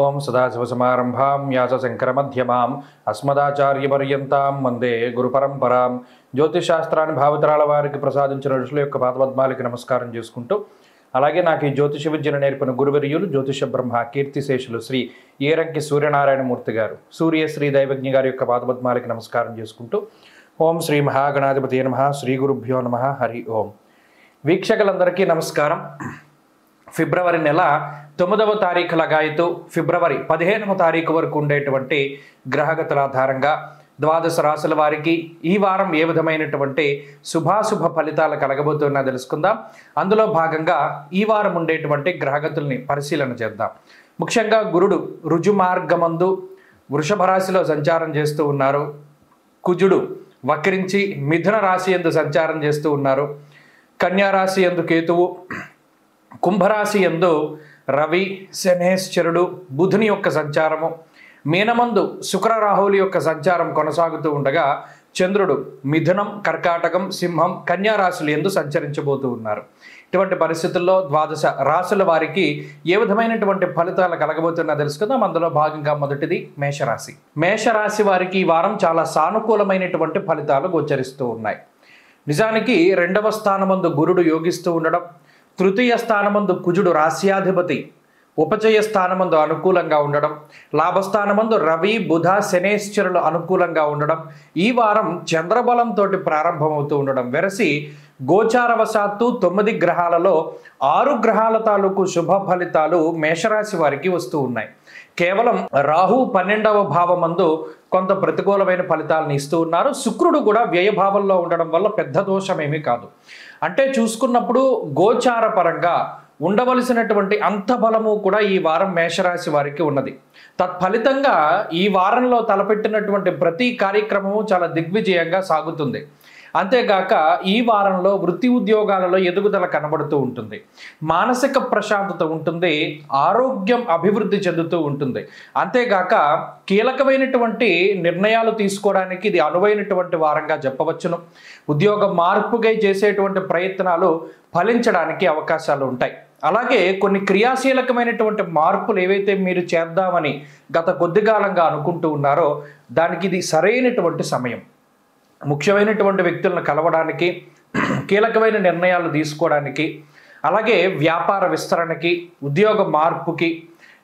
ఓం సదాశివసమారంభాం వ్యాసశంకరమధ్యమాం అస్మదాచార్యపర్యంతాం వందే గురుపరంపరాం. జ్యోతిషశాస్త్రాన్ని భావితరాల వారికి ప్రసాదించిన ఋషుల యొక్క పాదపద్మాలకి నమస్కారం చేసుకుంటూ, అలాగే నాకు ఈ జ్యోతిష విద్యను నేర్పిన గురువర్యులు జ్యోతిష బ్రహ్మ కీర్తిశేషులు శ్రీ ఏరంకి సూర్యనారాయణమూర్తి గారు, సూర్యశ్రీ దైవజ్ఞ గారి యొక్క పాదపద్మాలకి నమస్కారం చేసుకుంటూ, ఓం శ్రీ మహాగణాధిపతి నమః, శ్రీ గురుభ్యో నమః, హరి ఓం. వీక్షకులందరికీ నమస్కారం. ఫిబ్రవరి నెల 9వ తారీఖు లగాయతు ఫిబ్రవరి 15వ తారీఖు వరకు ఉండేటువంటి గ్రహగతుల ఆధారంగా ద్వాదశ రాశుల వారికి ఈ వారం ఏ విధమైనటువంటి శుభాశుభ ఫలితాలు కలగబోతున్నా తెలుసుకుందాం. అందులో భాగంగా ఈ వారం ఉండేటువంటి గ్రహగతుల్ని పరిశీలన చేద్దాం. ముఖ్యంగా గురుడు రుజుమార్గమందు వృషభ రాశిలో సంచారం చేస్తూ ఉన్నారు. కుజుడు వక్రించి మిథున రాశి యందు సంచారం చేస్తూ ఉన్నారు. కన్యా రాశి యందు కేతువు, కుంభరాశి యందు రవి, శనేశ్వరుడు, బుధుని యొక్క సంచారము, మీనమందు శుక్ర రాహువుల యొక్క సంచారం కొనసాగుతూ ఉండగా చంద్రుడు మిథునం, కర్కాటకం, సింహం, కన్యా రాశులు యందు సంచరించబోతూ ఉన్నారు. ఇటువంటి పరిస్థితుల్లో ద్వాదశ రాశుల వారికి ఏ విధమైనటువంటి ఫలితాలు కలగబోతున్నా తెలుసుకుందాం. అందులో భాగంగా మొదటిది మేషరాశి. మేషరాశి వారికి ఈ వారం చాలా సానుకూలమైనటువంటి ఫలితాలు గోచరిస్తూ ఉన్నాయి. నిజానికి 2వ స్థానమందు గురుడు యోగిస్తూ ఉండడం, తృతీయ స్థానమందు కుజుడు రాశ్యాధిపతి ఉపచయ స్థానమందు అనుకూలంగా ఉండడం, లాభస్థానమందు రవి, బుధ, శనేశ్వరులు అనుకూలంగా ఉండడం, ఈ వారం చంద్రబలంతో ప్రారంభమవుతూ ఉండడం వెరసి గోచారవశాత్తు 9 గ్రహాలలో 6 గ్రహాల తాలూకు శుభ ఫలితాలు మేషరాశి వారికి వస్తూ ఉన్నాయి. కేవలం రాహు 12వ భావమందు కొంత ప్రతికూలమైన ఫలితాలను ఇస్తూ ఉన్నారు. శుక్రుడు కూడా వ్యయభావంలో ఉండడం వల్ల పెద్ద దోషమేమీ కాదు. అంటే చూసుకున్నప్పుడు గోచార పరంగా ఉండవలసినటువంటి అంత బలము కూడా ఈ వారం మేషరాశి వారికి ఉన్నది. తత్ఫలితంగా ఈ వారంలో తలపెట్టినటువంటి ప్రతి కార్యక్రమము చాలా దిగ్విజయంగా సాగుతుంది. అంతేగాక ఈ వారంలో వృత్తి ఉద్యోగాలలో ఎదుగుదల కనబడుతూ ఉంటుంది, మానసిక ప్రశాంతత ఉంటుంది, ఆరోగ్యం అభివృద్ధి చెందుతూ ఉంటుంది. అంతేగాక కీలకమైనటువంటి నిర్ణయాలు తీసుకోవడానికి ఇది అనువైనటువంటి వారంగా చెప్పవచ్చును. ఉద్యోగ మార్పుకై చేసేటువంటి ప్రయత్నాలు ఫలించడానికి అవకాశాలు ఉంటాయి. అలాగే కొన్ని క్రియాశీలకమైనటువంటి మార్పులు ఏవైతే మీరు చేద్దామని గత కొద్ది కాలంగా అనుకుంటూ ఉన్నారో దానికి ఇది సరైనటువంటి సమయం. ముఖ్యమైనటువంటి వ్యక్తులను కలవడానికి, కీలకమైన నిర్ణయాలు తీసుకోవడానికి, అలాగే వ్యాపార విస్తరణకి, ఉద్యోగ మార్పుకి,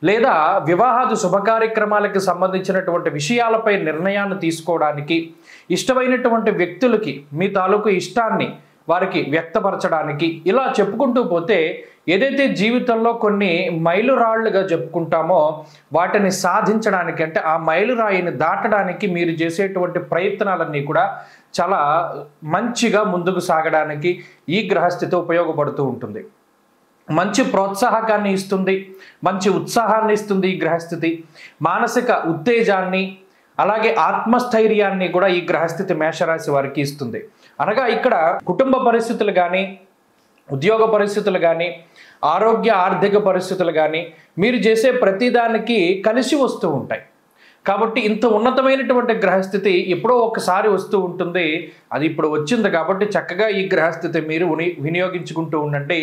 లేదా వివాహాది శుభకార్యక్రమాలకు సంబంధించినటువంటి విషయాలపై నిర్ణయాన్ని తీసుకోవడానికి, ఇష్టమైనటువంటి వ్యక్తులకి మీ తాలూకు ఇష్టాన్ని వారికి వ్యక్తపరచడానికి, ఇలా చెప్పుకుంటూ పోతే ఏదైతే జీవితంలో కొన్ని మైలురాళ్లుగా చెప్పుకుంటామో వాటిని సాధించడానికి, అంటే ఆ మైలురాయిని దాటడానికి మీరు చేసేటువంటి ప్రయత్నాలన్నీ కూడా చాలా మంచిగా ముందుకు సాగడానికి ఈ గ్రహస్థితి ఉపయోగపడుతూ ఉంటుంది. మంచి ప్రోత్సాహకాన్ని ఇస్తుంది, మంచి ఉత్సాహాన్ని ఇస్తుంది ఈ గ్రహస్థితి. మానసిక ఉత్తేజాన్ని, అలాగే ఆత్మస్థైర్యాన్ని కూడా ఈ గ్రహస్థితి మేషరాశి వారికి ఇస్తుంది. అనగా ఇక్కడ కుటుంబ పరిస్థితులు కానీ, ఉద్యోగ పరిస్థితులు కానీ, ఆరోగ్య ఆర్థిక పరిస్థితులు కానీ మీరు చేసే ప్రతిదానికి కలిసి వస్తూ ఉంటాయి. కాబట్టి ఇంత ఉన్నతమైనటువంటి గ్రహస్థితి ఎప్పుడో ఒకసారి వస్తూ ఉంటుంది. అది ఇప్పుడు వచ్చింది కాబట్టి చక్కగా ఈ గ్రహస్థితి మీరు వినియోగించుకుంటూ ఉండండి.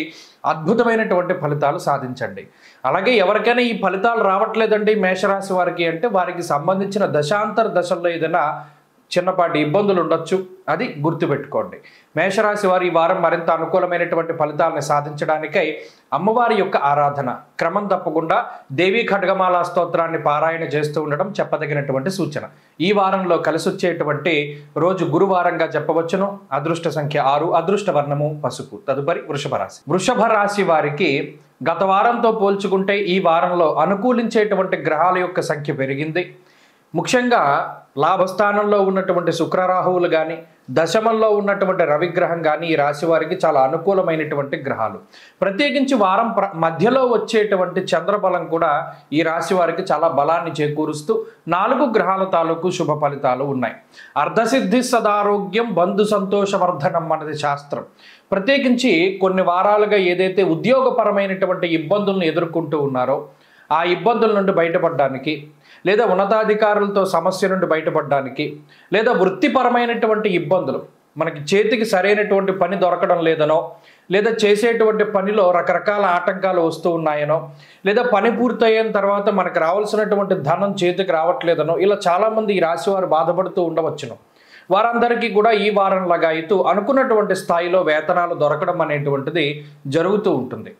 అద్భుతమైనటువంటి ఫలితాలు సాధించండి. అలాగే ఎవరికైనా ఈ ఫలితాలు రావట్లేదండి మేషరాశి వారికి అంటే వారికి సంబంధించిన దశాంతర దశల్లో ఏదైనా చిన్నపాటి ఇబ్బందులు ఉండొచ్చు, అది గుర్తుపెట్టుకోండి. మేషరాశి వారు ఈ వారం మరింత అనుకూలమైనటువంటి ఫలితాలను సాధించడానికై అమ్మవారి యొక్క ఆరాధన క్రమం తప్పకుండా దేవీ ఖడ్గమాల స్తోత్రాన్ని పారాయణ చేస్తూ ఉండడం చెప్పదగినటువంటి సూచన. ఈ వారంలో కలిసి వచ్చేటువంటి రోజు గురువారంగా చెప్పవచ్చును. అదృష్ట సంఖ్య 6, అదృష్ట వర్ణము పసుపు. తదుపరి వృషభ రాశి. వృషభ రాశి వారికి గత వారంతో పోల్చుకుంటే ఈ వారంలో అనుకూలించేటువంటి గ్రహాల యొక్క సంఖ్య పెరిగింది. ముఖ్యంగా లాభస్థానంలో ఉన్నటువంటి శుక్రరాహువులు కానీ, దశమంలో ఉన్నటువంటి రవిగ్రహం కానీ ఈ రాశి వారికి చాలా అనుకూలమైనటువంటి గ్రహాలు. ప్రత్యేకించి వారం మధ్యలో వచ్చేటువంటి చంద్రబలం కూడా ఈ రాశి వారికి చాలా బలాన్ని చేకూరుస్తూ 4 గ్రహాల తాలూకు శుభ ఫలితాలు ఉన్నాయి. అర్ధసిద్ధి సదారోగ్యం బంధు సంతోషవర్ధనం అన్నది శాస్త్రం. ప్రత్యేకించి కొన్ని వారాలుగా ఏదైతే ఉద్యోగపరమైనటువంటి ఇబ్బందులను ఎదుర్కొంటూ ఉన్నారో ఆ ఇబ్బందుల నుండి బయటపడడానికి, లేదా ఉన్నతాధికారులతో సమస్య నుండి బయటపడడానికి, లేదా వృత్తిపరమైనటువంటి ఇబ్బందులు, మనకి చేతికి సరైనటువంటి పని దొరకడం లేదనో, లేదా చేసేటువంటి పనిలో రకరకాల ఆటంకాలు వస్తూ ఉన్నాయనో, లేదా పని పూర్తయిన తర్వాత మనకు రావాల్సినటువంటి ధనం చేతికి రావట్లేదనో, ఇలా చాలామంది ఈ రాశి వారు బాధపడుతూ ఉండవచ్చును. వారందరికీ కూడా ఈ వారం లగాయితూ అనుకున్నటువంటి స్థాయిలో వేతనాలు దొరకడం అనేటువంటిది జరుగుతూ ఉంటుంది.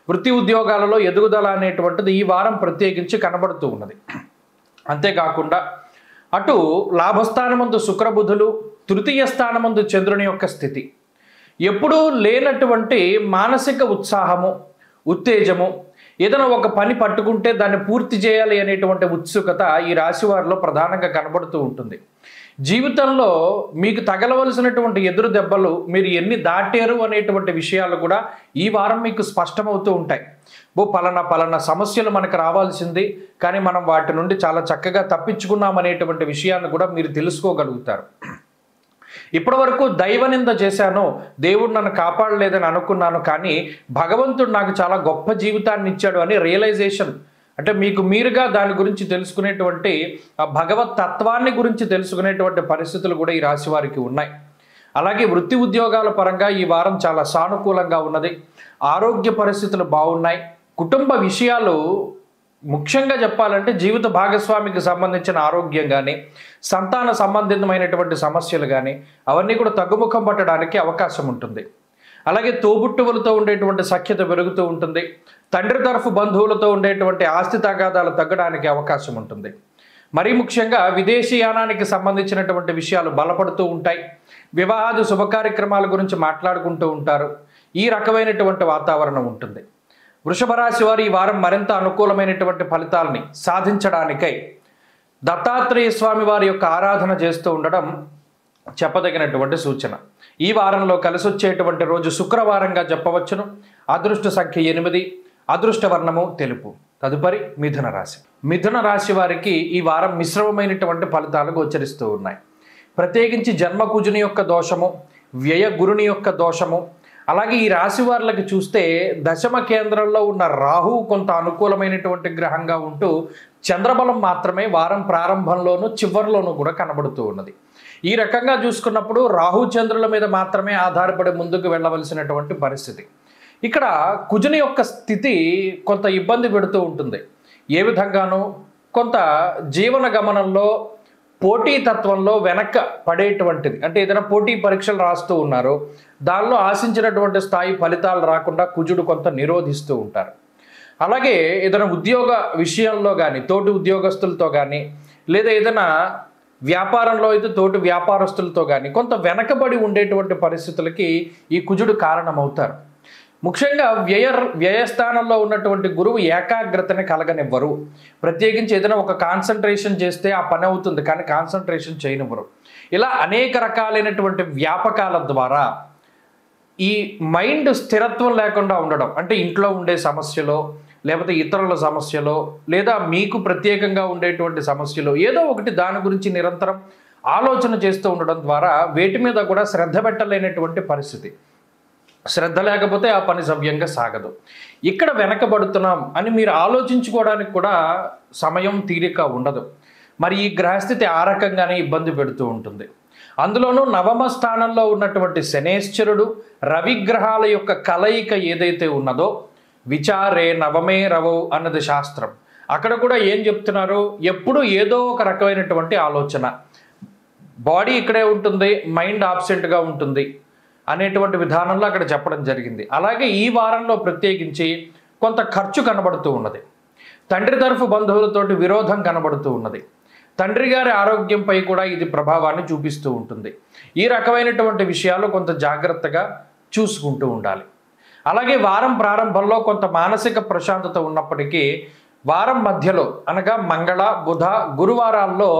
వృత్తి ఉద్యోగాలలో ఎదుగుదల అనేటువంటిది ఈ వారం ప్రత్యేకించి కనబడుతూ ఉన్నది. అంతేకాకుండా అటు లాభస్థానమందు శుక్రబుధులు, తృతీయ స్థానమందు చంద్రుని యొక్క స్థితి, ఎప్పుడూ లేనటువంటి మానసిక ఉత్సాహము, ఉత్తేజము, ఏదైనా ఒక పని పట్టుకుంటే దాన్ని పూర్తి చేయాలి అనేటువంటి ఉత్సుకత ఈ రాశి వారిలో ప్రధానంగా కనబడుతూ ఉంటుంది. జీవితంలో మీకు తగలవలసినటువంటి ఎదురు దెబ్బలు మీరు ఎన్ని దాటారు అనేటువంటి విషయాలు కూడా ఈ వారం మీకు స్పష్టమవుతూ ఉంటాయి. పలానా సమస్యలు మనకు రావాల్సింది, కానీ మనం వాటి నుండి చాలా చక్కగా తప్పించుకున్నాం అనేటువంటి విషయాన్ని కూడా మీరు తెలుసుకోగలుగుతారు. ఇప్పటివరకు దైవనింద చేశాను, దేవుడు నన్ను కాపాడలేదని అనుకున్నాను, కానీ భగవంతుడు నాకు చాలా గొప్ప జీవితాన్ని ఇచ్చాడు అని రియలైజేషన్, అంటే మీకు మీరుగా దాని గురించి తెలుసుకునేటువంటి ఆ భగవత్ తత్వాన్ని గురించి తెలుసుకునేటువంటి పరిస్థితులు కూడా ఈ రాశి వారికి ఉన్నాయి. అలాగే వృత్తి ఉద్యోగాల పరంగా ఈ వారం చాలా సానుకూలంగా ఉన్నది. ఆరోగ్య పరిస్థితులు బాగున్నాయి. కుటుంబ విషయాలు, ముఖ్యంగా చెప్పాలంటే జీవిత భాగస్వామికి సంబంధించిన ఆరోగ్యం కానీ, సంతాన సంబంధితమైనటువంటి సమస్యలు కానీ అవన్నీ కూడా తగ్గుముఖం పట్టడానికి అవకాశం ఉంటుంది. అలాగే తోబుట్టువులతో ఉండేటువంటి సఖ్యత పెరుగుతూ ఉంటుంది. తండ్రి తరఫు బంధువులతో ఉండేటువంటి ఆస్తి తగాదాలు తగ్గడానికి అవకాశం ఉంటుంది. మరీ ముఖ్యంగా విదేశీయానానికి సంబంధించినటువంటి విషయాలు బలపడుతూ ఉంటాయి. వివాహాది శుభకార్యక్రమాల గురించి మాట్లాడుకుంటూ ఉంటారు. ఈ రకమైనటువంటి వాతావరణం ఉంటుంది. వృషభ రాశి వారు ఈ వారం మరింత అనుకూలమైనటువంటి ఫలితాలని సాధించడానికై దత్తాత్రేయ స్వామి వారి యొక్క ఆరాధన చేస్తూ ఉండడం చెప్పదగినటువంటి సూచన. ఈ వారంలో కలిసి వచ్చేటువంటి రోజు శుక్రవారంగా చెప్పవచ్చును. అదృష్ట సంఖ్య 8, అదృష్ట వర్ణము తెలుపు. తదుపరి మిథున రాశి. మిథున రాశి వారికి ఈ వారం మిశ్రమమైనటువంటి ఫలితాలు గోచరిస్తూ ఉన్నాయి. ప్రత్యేకించి జన్మకుజుని యొక్క దోషము, వ్యయ గురుని యొక్క దోషము, అలాగే ఈ రాశి వారికి చూస్తే దశమ కేంద్రంలో ఉన్న రాహు కొంత అనుకూలమైనటువంటి గ్రహంగా ఉంటూ చంద్రబలం మాత్రమే వారం ప్రారంభంలోనూ చివరిలోనూ కూడా కనబడుతూ ఉన్నది. ఈ రకంగా చూసుకున్నప్పుడు రాహు చంద్రుల మీద మాత్రమే ఆధారపడి ముందుకు వెళ్ళవలసినటువంటి పరిస్థితి. ఇక్కడ కుజుని యొక్క స్థితి కొంత ఇబ్బంది పెడుతూ ఉంటుంది. ఏ విధంగానూ కొంత జీవన గమనంలో పోటీతత్వంలో వెనక్క పడేటువంటిది, అంటే ఏదైనా పోటీ పరీక్షలు రాస్తూ ఉన్నారో దానిలో ఆశించినటువంటి స్థాయి ఫలితాలు రాకుండా కుజుడు కొంత నిరోధిస్తూ ఉంటారు. అలాగే ఏదైనా ఉద్యోగ విషయంలో కానీ, తోటి ఉద్యోగస్తులతో కానీ, లేదా ఏదైనా వ్యాపారంలో అయితే తోటి వ్యాపారస్తులతో కానీ కొంత వెనకబడి ఉండేటువంటి పరిస్థితులకి ఈ కుజుడు కారణమవుతారు. ముఖ్యంగా వ్యయస్థానంలో ఉన్నటువంటి గురువు ఏకాగ్రతని కలగనివ్వరు. ప్రత్యేకించి ఏదైనా ఒక కాన్సన్ట్రేషన్ చేస్తే ఆ పని అవుతుంది, కానీ కాన్సన్ట్రేషన్ చేయనివ్వరు. ఇలా అనేక రకాలైనటువంటి వ్యాపకాల ద్వారా ఈ మైండ్ స్థిరత్వం లేకుండా ఉండడం, అంటే ఇంట్లో ఉండే సమస్యలో, లేకపోతే ఇతరుల సమస్యలో, లేదా మీకు ప్రత్యేకంగా ఉండేటువంటి సమస్యలో ఏదో ఒకటి దాని గురించి నిరంతరం ఆలోచన చేస్తూ ఉండడం ద్వారా వేటి మీద కూడా శ్రద్ధ పెట్టలేనటువంటి పరిస్థితి. శ్రద్ధ లేకపోతే ఆ పని సవ్యంగా సాగదు. ఇక్కడ వెనకబడుతున్నాం అని మీరు ఆలోచించుకోవడానికి కూడా సమయం, తీరిక ఉండదు. మరి ఈ గ్రహస్థితి ఆ రకంగానే ఇబ్బంది పెడుతూ ఉంటుంది. అందులోనూ నవమ స్థానంలో ఉన్నటువంటి శనేశ్వరుడు, రవిగ్రహాల యొక్క కలయిక ఏదైతే ఉన్నదో, విచారే నవమే రవౌ అన్నది శాస్త్రం. అక్కడ కూడా ఏం చెప్తున్నారు, ఎప్పుడు ఏదో ఒక రకమైనటువంటి ఆలోచన, బాడీ ఇక్కడే ఉంటుంది, మైండ్ ఆబ్సెంట్గా ఉంటుంది అనేటువంటి విధానంలో అక్కడ చెప్పడం జరిగింది. అలాగే ఈ వారంలో ప్రత్యేకించి కొంత ఖర్చు కనబడుతూ ఉన్నది. తండ్రి తరఫు బంధువులతోటి విరోధం కనబడుతూ ఉన్నది. తండ్రి గారి ఆరోగ్యంపై కూడా ఇది ప్రభావాన్ని చూపిస్తూ ఉంటుంది. ఈ రకమైనటువంటి విషయాలు కొంత జాగ్రత్తగా చూసుకుంటూ ఉండాలి. అలాగే వారం ప్రారంభంలో కొంత మానసిక ప్రశాంతత ఉన్నప్పటికీ వారం మధ్యలో అనగా మంగళ, బుధ, గురువారాల్లో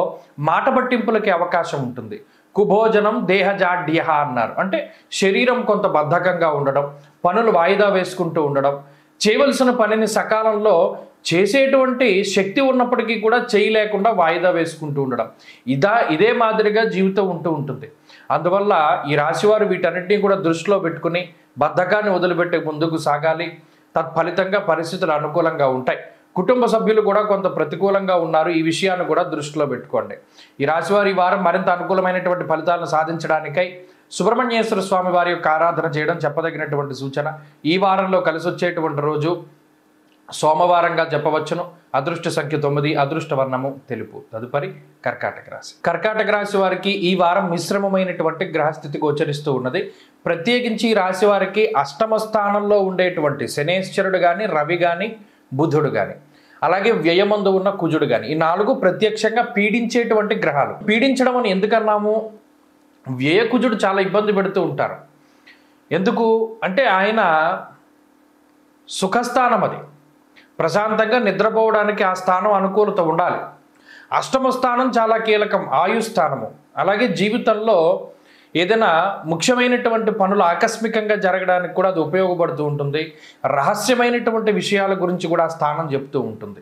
మాట పట్టింపులకి అవకాశం ఉంటుంది. కుభోజనం దేహజాడ్య అన్నారు, అంటే శరీరం కొంత బద్ధకంగా ఉండడం, పనులు వాయిదా వేసుకుంటూ ఉండడం, చేయవలసిన పనిని సకాలంలో చేసేటువంటి శక్తి ఉన్నప్పటికీ కూడా చేయలేకుండా వాయిదా వేసుకుంటూ ఉండడం, ఇదే మాదిరిగా జీవితం ఉంటూ ఉంటుంది. అందువల్ల ఈ రాశివారు వీటన్నిటినీ కూడా దృష్టిలో పెట్టుకుని బద్ధకాన్ని వదిలిపెట్టి ముందుకు సాగాలి. తత్ఫలితంగా పరిస్థితులు అనుకూలంగా ఉంటాయి. కుటుంబ సభ్యులు కూడా కొంత ప్రతికూలంగా ఉన్నారు, ఈ విషయాన్ని కూడా దృష్టిలో పెట్టుకోండి. ఈ రాశివారు ఈ వారం మరింత అనుకూలమైనటువంటి ఫలితాలను సాధించడానికై సుబ్రహ్మణ్యేశ్వర స్వామి వారి యొక్క ఆరాధన చేయడం చెప్పదగినటువంటి సూచన. ఈ వారంలో కలిసి వచ్చేటువంటి రోజు సోమవారంగా చెప్పవచ్చును. అదృష్ట సంఖ్య 9, అదృష్ట వర్ణము తెలుపు. తదుపరి కర్కాటక రాశి. కర్కాటక రాశి వారికి ఈ వారం మిశ్రమమైనటువంటి గ్రహస్థితి గోచరిస్తూ ఉన్నది. ప్రత్యేకించి ఈ రాశి వారికి అష్టమ స్థానంలో ఉండేటువంటి శనేశ్వరుడు కానీ, రవి కానీ, బుధుడు కానీ, అలాగే వ్యయమందు ఉన్న కుజుడు కానీ, ఈ 4 ప్రత్యక్షంగా పీడించేటువంటి గ్రహాలు. పీడించడం అని ఎందుకన్నాము? వ్యయ కుజుడు చాలా ఇబ్బంది పెడుతూ ఉంటారు. ఎందుకు అంటే ఆయన సుఖస్థానం, అది ప్రశాంతంగా నిద్రపోవడానికి ఆ స్థానం అనుకూలత ఉండాలి. అష్టమ స్థానం చాలా కీలకం, ఆయుస్థానము. అలాగే జీవితంలో ఏదైనా ముఖ్యమైనటువంటి పనులు ఆకస్మికంగా జరగడానికి కూడా అది ఉపయోగపడుతూ ఉంటుంది. రహస్యమైనటువంటి విషయాల గురించి కూడా ఆ స్థానం చెప్తూ ఉంటుంది.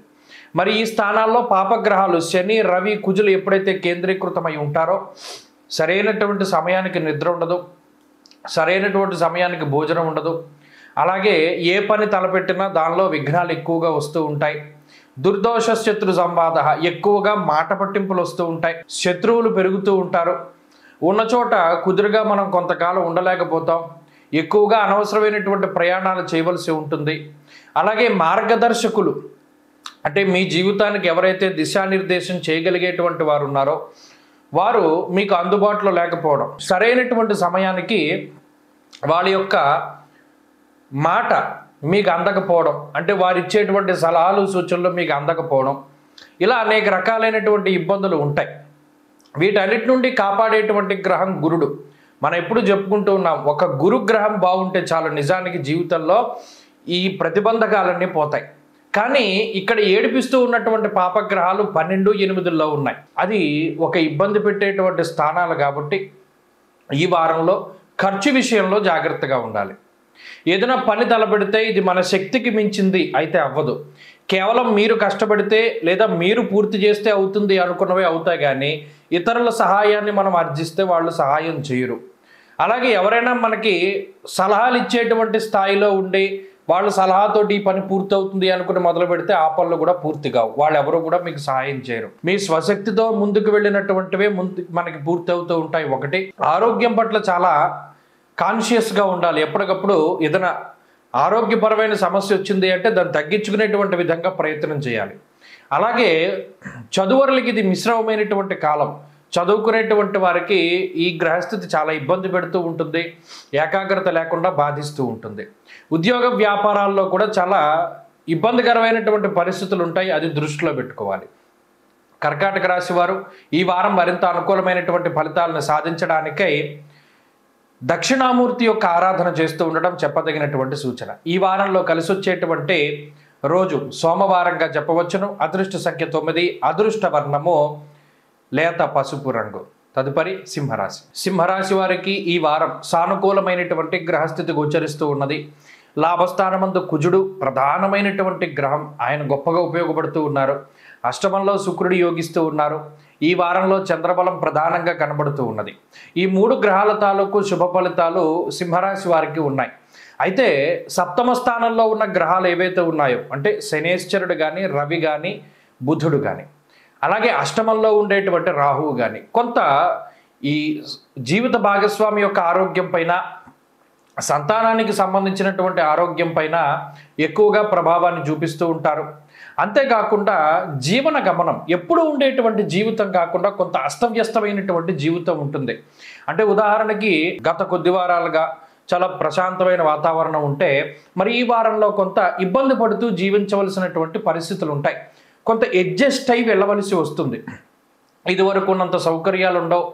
మరి ఈ స్థానాల్లో పాపగ్రహాలు శని, రవి, కుజులు ఎప్పుడైతే కేంద్రీకృతమై ఉంటారో సరైనటువంటి సమయానికి నిద్ర ఉండదు, సరైనటువంటి సమయానికి భోజనం ఉండదు. అలాగే ఏ పని తలపెట్టినా దానిలో విఘ్నాలు ఎక్కువగా వస్తూ ఉంటాయి. దుర్దోష శత్రు సంవాద, ఎక్కువగా మాట పట్టింపులు వస్తూ ఉంటాయి. శత్రువులు పెరుగుతూ ఉంటారు. ఉన్న చోట కుదురుగా మనం కొంతకాలం ఉండలేకపోతాం. ఎక్కువగా అనవసరమైనటువంటి ప్రయాణాలు చేయవలసి ఉంటుంది. అలాగే మార్గదర్శకులు అంటే మీ జీవితానికి ఎవరైతే దిశానిర్దేశం చేయగలిగేటువంటి వారు ఉన్నారో వారు మీకు అందుబాటులో లేకపోవడం, సరైనటువంటి సమయానికి వాళ్ళ యొక్క మాట మీకు అందకపోవడం, అంటే వారు ఇచ్చేటువంటి సలహాలు సూచనలు మీకు అందకపోవడం, ఇలా అనేక రకాలైనటువంటి ఇబ్బందులు ఉంటాయి. వీటన్నిటి నుండి కాపాడేటువంటి గ్రహం గురుడు. మనం ఎప్పుడు చెప్పుకుంటూ ఉన్నాం, ఒక గురుగ్రహం బాగుంటే చాలు, నిజానికి జీవితంలో ఈ ప్రతిబంధకాలన్నీ పోతాయి. కానీ ఇక్కడ ఏడిపిస్తూ ఉన్నటువంటి పాపగ్రహాలు 12, 8లో ఉన్నాయి. అది ఒక ఇబ్బంది పెట్టేటువంటి స్థానాలు కాబట్టి ఈ వారంలో ఖర్చు విషయంలో జాగ్రత్తగా ఉండాలి. ఏదైనా పని తలపెడితే ఇది మన శక్తికి మించింది అయితే అవ్వదు. కేవలం మీరు కష్టపడితే లేదా మీరు పూర్తి చేస్తే అవుతుంది అనుకున్నవే అవుతాయి, కానీ ఇతరుల సహాయాన్ని మనం అర్జిస్తే వాళ్ళు సహాయం చేయరు. అలాగే ఎవరైనా మనకి సలహాలు ఇచ్చేటువంటి స్థాయిలో ఉండి వాళ్ళ సలహాతోటి ఈ పని పూర్తి అవుతుంది అనుకుని మొదలు పెడితే ఆ పనులు కూడా పూర్తి కావు. వాళ్ళు ఎవరు కూడా మీకు సహాయం చేయరు. మీ స్వశక్తితో ముందుకు వెళ్ళినటువంటివే మనకి పూర్తి అవుతూ ఉంటాయి. ఒకటి, ఆరోగ్యం పట్ల చాలా కాన్షియస్గా ఉండాలి. ఎప్పటికప్పుడు ఏదైనా ఆరోగ్యపరమైన సమస్య వచ్చింది అంటే దాన్ని తగ్గించుకునేటువంటి విధంగా ప్రయత్నం చేయాలి. అలాగే చదువురులకి ఇది మిశ్రమమైనటువంటి కాలం. చదువుకునేటువంటి వారికి ఈ గ్రహస్థితి చాలా ఇబ్బంది పెడుతూ ఉంటుంది, ఏకాగ్రత లేకుండా బాధిస్తూ ఉంటుంది. ఉద్యోగ వ్యాపారాల్లో కూడా చాలా ఇబ్బందికరమైనటువంటి పరిస్థితులు ఉంటాయి, అది దృష్టిలో పెట్టుకోవాలి. కర్కాటక రాశి వారు ఈ వారం మరింత అనుకూలమైనటువంటి ఫలితాలను సాధించడానికై దక్షిణామూర్తి యొక్క ఆరాధన చేస్తూ ఉండడం చెప్పదగినటువంటి సూచన. ఈ వారంలో కలిసి వచ్చేటువంటి రోజు సోమవారంగా చెప్పవచ్చును. అదృష్ట సంఖ్య 9, అదృష్ట వర్ణము లేత పసుపు రంగు. తదుపరి సింహరాశి. సింహరాశి వారికి ఈ వారం సానుకూలమైనటువంటి గ్రహస్థితి గోచరిస్తూ ఉన్నది. లాభస్థానమందు కుజుడు ప్రధానమైనటువంటి గ్రహం, ఆయన గొప్పగా ఉపయోగపడుతూ ఉన్నారు. అష్టమంలో శుక్రుడు యోగిస్తూ ఉన్నారు. ఈ వారంలో చంద్రబలం ప్రధానంగా కనబడుతూ ఉన్నది. ఈ 3 గ్రహాల తాలూకు శుభ ఫలితాలు సింహరాశి వారికి ఉన్నాయి. అయితే సప్తమ స్థానంలో ఉన్న గ్రహాలు ఏవైతే ఉన్నాయో అంటే శనేశ్వరుడు కానీ, రవి కానీ, బుధుడు కానీ, అలాగే అష్టమంలో ఉండేటువంటి రాహువు కానీ కొంత ఈ జీవిత భాగస్వామి యొక్క ఆరోగ్యం పైన, సంతానానికి సంబంధించినటువంటి ఆరోగ్యం పైన ఎక్కువగా ప్రభావాన్ని చూపిస్తూ ఉంటారు. అంతేకాకుండా జీవన గమనం ఎప్పుడు ఉండేటువంటి జీవితం కాకుండా కొంత అస్తవ్యస్తమైనటువంటి జీవితం ఉంటుంది. అంటే ఉదాహరణకి గత కొద్ది వారాలుగా చాలా ప్రశాంతమైన వాతావరణం ఉంటే మరి ఈ వారంలో కొంత ఇబ్బంది పడుతూ జీవించవలసినటువంటి పరిస్థితులు ఉంటాయి. కొంత అడ్జస్ట్ అయి వెళ్ళవలసి వస్తుంది. ఇదివరకు ఉన్నంత సౌకర్యాలు ఉండవు,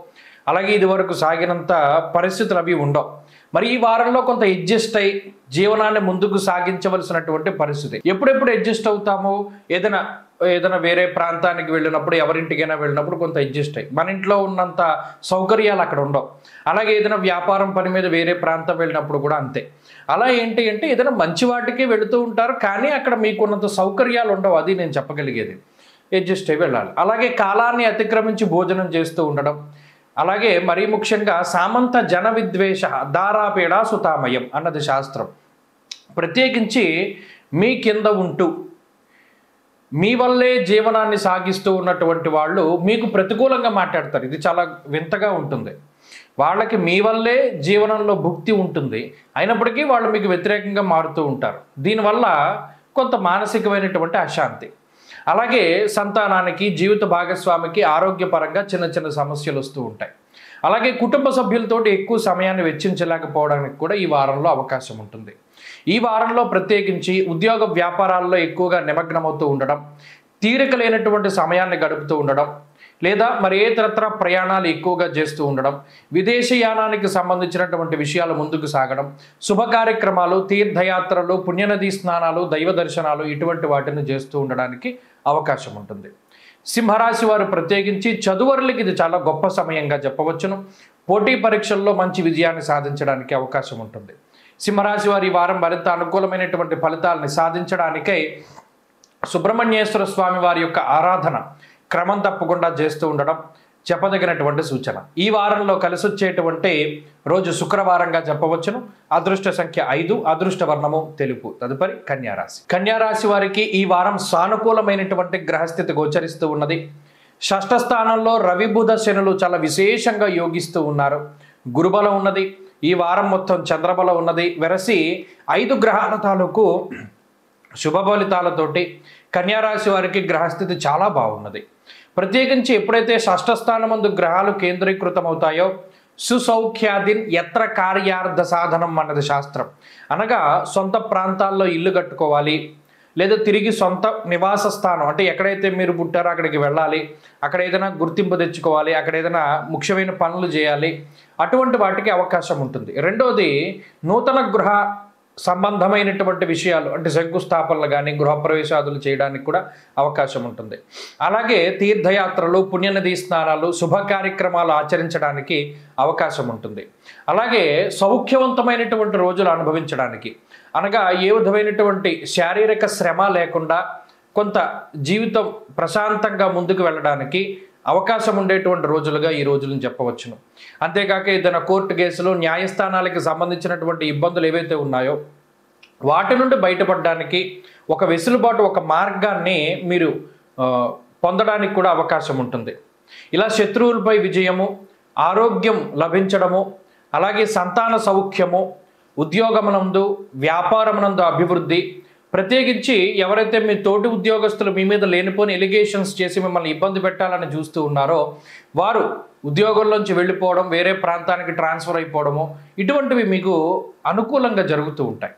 అలాగే ఇదివరకు సాగినంత పరిస్థితులు అవి ఉండవు. మరి ఈ వారంలో కొంత అడ్జస్ట్ అయి జీవనాన్ని ముందుకు సాగించవలసినటువంటి పరిస్థితి. ఎప్పుడెప్పుడు అడ్జస్ట్ అవుతాము? ఏదైనా వేరే ప్రాంతానికి వెళ్ళినప్పుడు, ఎవరింటికైనా వెళ్ళినప్పుడు కొంత అడ్జస్ట్ అయ్యి, మన ఇంట్లో ఉన్నంత సౌకర్యాలు అక్కడ ఉండవు. అలాగే ఏదైనా వ్యాపారం పని మీద వేరే ప్రాంతం వెళ్ళినప్పుడు కూడా అంతే. అలా ఏంటి అంటే ఏదైనా మంచి వాటికి వెళుతూ ఉంటారు, కానీ అక్కడ మీకున్నంత సౌకర్యాలు ఉండవు. అది నేను చెప్పగలిగేది. అడ్జస్ట్ అయ్యి వెళ్ళాలి. అలాగే కాలాన్ని అతిక్రమించి భోజనం చేస్తూ ఉండడం, అలాగే మరీ ముఖ్యంగా సామంత జన విద్వేష దారాపీడా సుతామయం అన్నది శాస్త్రం. ప్రత్యేకించి మీ కింద ఉంటూ మీ వల్లే జీవనాన్ని సాగిస్తూ ఉన్నటువంటి వాళ్ళు మీకు ప్రతికూలంగా మాట్లాడతారు. ఇది చాలా వింతగా ఉంటుంది. వాళ్ళకి మీ వల్లే జీవనంలో భుక్తి ఉంటుంది, అయినప్పటికీ వాళ్ళు మీకు వ్యతిరేకంగా మారుతూ ఉంటారు. దీనివల్ల కొంత మానసికమైనటువంటి అశాంతి, అలాగే సంతానానికి, జీవిత భాగస్వామికి ఆరోగ్యపరంగా చిన్న చిన్న సమస్యలు వస్తూ ఉంటాయి. అలాగే కుటుంబ సభ్యులతోటి ఎక్కువ సమయాన్ని వెచ్చించలేకపోవడానికి కూడా ఈ వారంలో అవకాశం ఉంటుంది. ఈ వారంలో ప్రత్యేకించి ఉద్యోగ వ్యాపారాల్లో ఎక్కువగా నిమగ్నమవుతూ ఉండడం, తీరిక లేనటువంటి సమయాన్ని గడుపుతూ ఉండడం, లేదా మరి ఇతరత్ర ప్రయాణాలు ఎక్కువగా చేస్తూ ఉండడం, విదేశీయానానికి సంబంధించినటువంటి విషయాలు ముందుకు సాగడం, శుభ కార్యక్రమాలు, తీర్థయాత్రలు, పుణ్యనదీ స్నానాలు, దైవ దర్శనాలు ఇటువంటి వాటిని చేస్తూ ఉండడానికి అవకాశం ఉంటుంది. సింహరాశి వారు ప్రత్యేకించి చదువరులకి ఇది చాలా గొప్ప సమయంగా చెప్పవచ్చును. పోటీ పరీక్షల్లో మంచి విజయాన్ని సాధించడానికి అవకాశం ఉంటుంది. సింహరాశి వారి ఈ వారం మరింత అనుకూలమైనటువంటి ఫలితాలని సాధించడానికై సుబ్రహ్మణ్యేశ్వర స్వామి వారి యొక్క ఆరాధన క్రమం తప్పకుండా చేస్తూ ఉండడం చెప్పదగినటువంటి సూచన. ఈ వారంలో కలిసి వచ్చేటువంటి రోజు శుక్రవారంగా చెప్పవచ్చును. అదృష్ట సంఖ్య 5, అదృష్ట వర్ణము తెలుపు. తదుపరి కన్యారాశి. కన్యారాశి వారికి ఈ వారం సానుకూలమైనటువంటి గ్రహస్థితి గోచరిస్తూ ఉన్నది. షష్ఠ స్థానంలో రవి బుధ శనులు చాలా విశేషంగా యోగిస్తూ ఉన్నారు. గురుబలం ఉన్నది. ఈ వారం మొత్తం చంద్రబలం ఉన్నది. వెరసి 5 గ్రహాల తాలూకు శుభ ఫలితాలతోటి కన్యారాశి వారికి గ్రహస్థితి చాలా బాగున్నది. ప్రత్యేకించి ఎప్పుడైతే షష్ఠ స్థానమందు గ్రహాలు కేంద్రీకృతమవుతాయో సుసౌఖ్యాదిన్ ఎత్ర కార్యార్థ సాధనం అన్నది శాస్త్రం. అనగా సొంత ప్రాంతాల్లో ఇల్లు కట్టుకోవాలి, లేదా తిరిగి సొంత నివాస స్థానం అంటే ఎక్కడైతే మీరు పుట్టారో అక్కడికి వెళ్ళాలి, అక్కడ ఏదైనా గుర్తింపు తెచ్చుకోవాలి, అక్కడ ఏదైనా ముఖ్యమైన పనులు చేయాలి, అటువంటి వాటికి అవకాశం ఉంటుంది. రెండోది నూతన గృహ సంబంధమైనటువంటి విషయాలు అంటే శంకుస్థాపనలు కానీ గృహప్రవేశాదులు చేయడానికి కూడా అవకాశం ఉంటుంది. అలాగే తీర్థయాత్రలు, పుణ్యనదీ స్నానాలు, శుభ కార్యక్రమాలు ఆచరించడానికి అవకాశం ఉంటుంది. అలాగే సౌఖ్యవంతమైనటువంటి రోజులు అనుభవించడానికి, అనగా ఏ విధమైనటువంటి శారీరక శ్రమ లేకుండా కొంత జీవితం ప్రశాంతంగా ముందుకు వెళ్ళడానికి అవకాశం ఉండేటువంటి రోజులుగా ఈ రోజులను చెప్పవచ్చును. అంతేకాక ఏదైనా కోర్టు కేసులు, న్యాయస్థానాలకు సంబంధించినటువంటి ఇబ్బందులు ఏవైతే ఉన్నాయో వాటి నుండి బయటపడడానికి ఒక వెసులుబాటు, ఒక మార్గాన్ని మీరు పొందడానికి కూడా అవకాశం ఉంటుంది. ఇలా శత్రువులపై విజయము, ఆరోగ్యం లభించడము, అలాగే సంతాన సౌఖ్యము, ఉద్యోగమునందు, వ్యాపారమునందు అభివృద్ధి, ప్రత్యేకించి ఎవరైతే మీ తోటి ఉద్యోగస్తులు మీ మీద లేనిపోని ఎలిగేషన్స్ చేసి మిమ్మల్ని ఇబ్బంది పెట్టాలని చూస్తూ ఉన్నారో వారు ఉద్యోగంలోంచి వెళ్ళిపోవడం, వేరే ప్రాంతానికి ట్రాన్స్ఫర్ అయిపోవడము, ఇటువంటివి మీకు అనుకూలంగా జరుగుతూ ఉంటాయి.